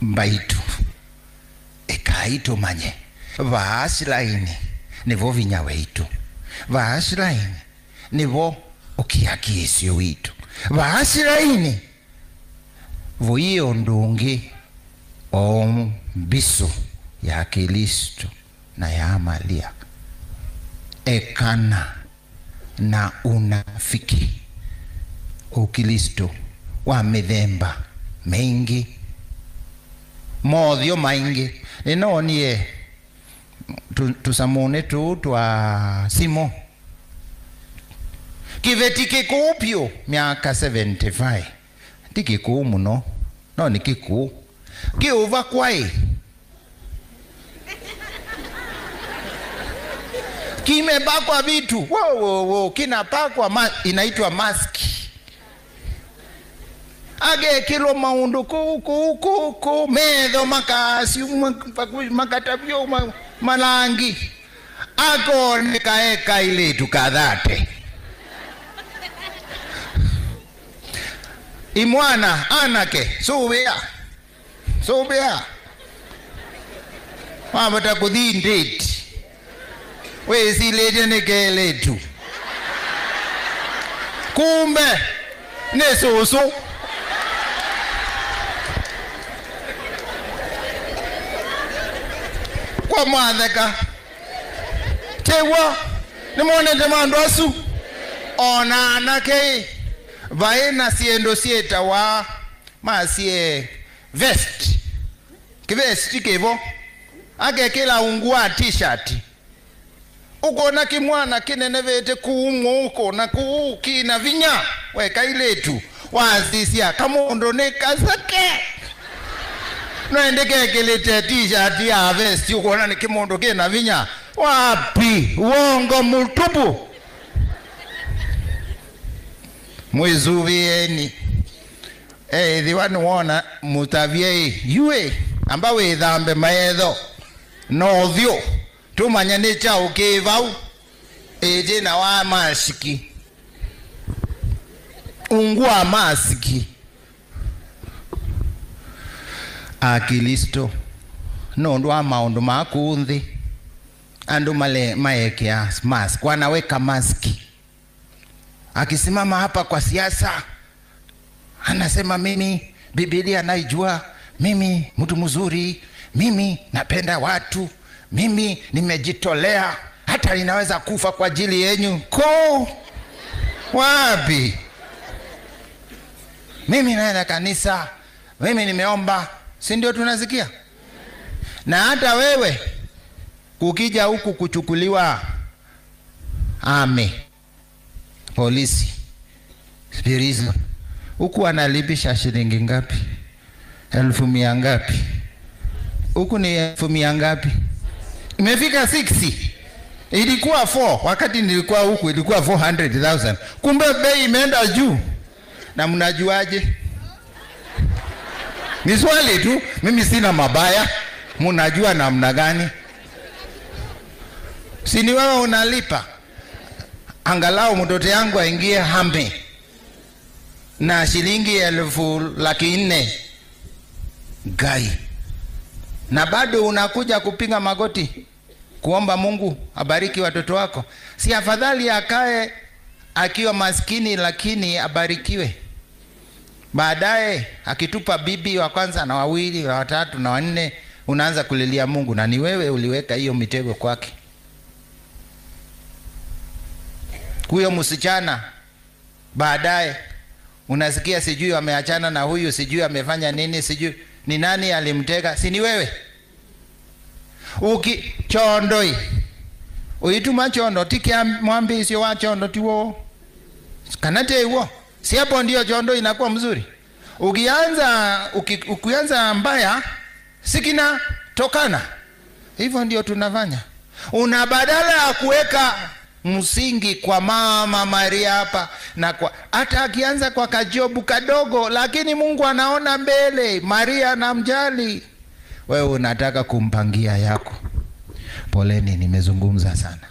mbaitu ekaito manye vaasilaini nivo vinyawe itu vaasilaini nivo ukiakisio itu vaasilaini voiyo ndungi ombiso ya Kristo na ya Amalia ekana na unafiki ukristo wa mithemba mengi mothio maingi inonie tusamone tu twa Simo kiveti kikupyo miaka 75 tikikuu muno no ni kikuu kiuva kwai kimepakwa vitu wo kinapakwa inaitwa maski age kilo maundu ku medho makasi makatavyo malangi akone kaeka ile tukadhate imwana anake subia mabata kudhindeti wezi lete nekele tu kumbe nesusu kwa mwatheka tewa nimonete mandu asu ona anake vaena siendo sieta wa masie vest kivesti kivo agekela ungua t-shirt ukona kimwana kinenevete kuung'uko na kukina vinya weka iletu wazisia kamondo nekazake noendeke kelete t-shirt ya vest ukona ni kimondo kina vinya wapi uongo mtupu mwizuvieni thiwani wona mutavie yue ambawe dhambe maedho nothio tumanya ni cha ukivau ejena wa masiki ungua masiki Akristo no ndo maundu makunthi andu male maekea mask wanaweka maski akisimama hapa kwa siasa anasema mimi Biblia naijua, mimi mtu mzuri, mimi napenda watu, mimi nimejitolea, hata ninaweza kufa kwa ajili yenu. Wapi? Mimi naenda kanisa, mimi nimeomba, si ndio tunasikia? Na hata wewe ukija huku kuchukuliwa polisi, spiritism, huku analipisha shilingi ngapi? 1,100 ngapi? Huku ni 1,100 ngapi? Imefika 60. Ilikuwa 4 wakati nilikuwa huku, ilikuwa 400,000. Kumbe bei imeenda juu. Na mnajuaje? Ni swali tu, mimi sina mabaya. Mnajua namna gani? Si ni wewe unalipa? Angalau mtoto yangu aingie Hambe na shilingi 400,000 gai, na bado unakuja kupiga magoti kuomba Mungu abariki watoto wako. Si afadhali akae akiwa maskini lakini abarikiwe, baadaye akitupa bibi wa kwanza na wawili wa watatu na wanne, unaanza kulilia Mungu, na ni wewe uliweka hiyo mitego kwake. Huyo msichana baadaye unasikia sijui wameachana na huyu, sijui amefanya nini, sijui ni nani alimtega, si ni wewe? Chondoi uituma chondo tikia mwambi sio wa chondo tiwo kanate iwo, si hapo ndio chondo inakuwa mzuri. Ukianza mbaya sikina tokana. Hivyo ndio tunafanya. Una badala ya kuweka msingi kwa Mama Maria hapa, na kwa hata akianza kwa kajobu kadogo, lakini Mungu anaona mbele. Maria anamjali. Wewe unataka kumpangia yako. Poleni, nimezungumza sana.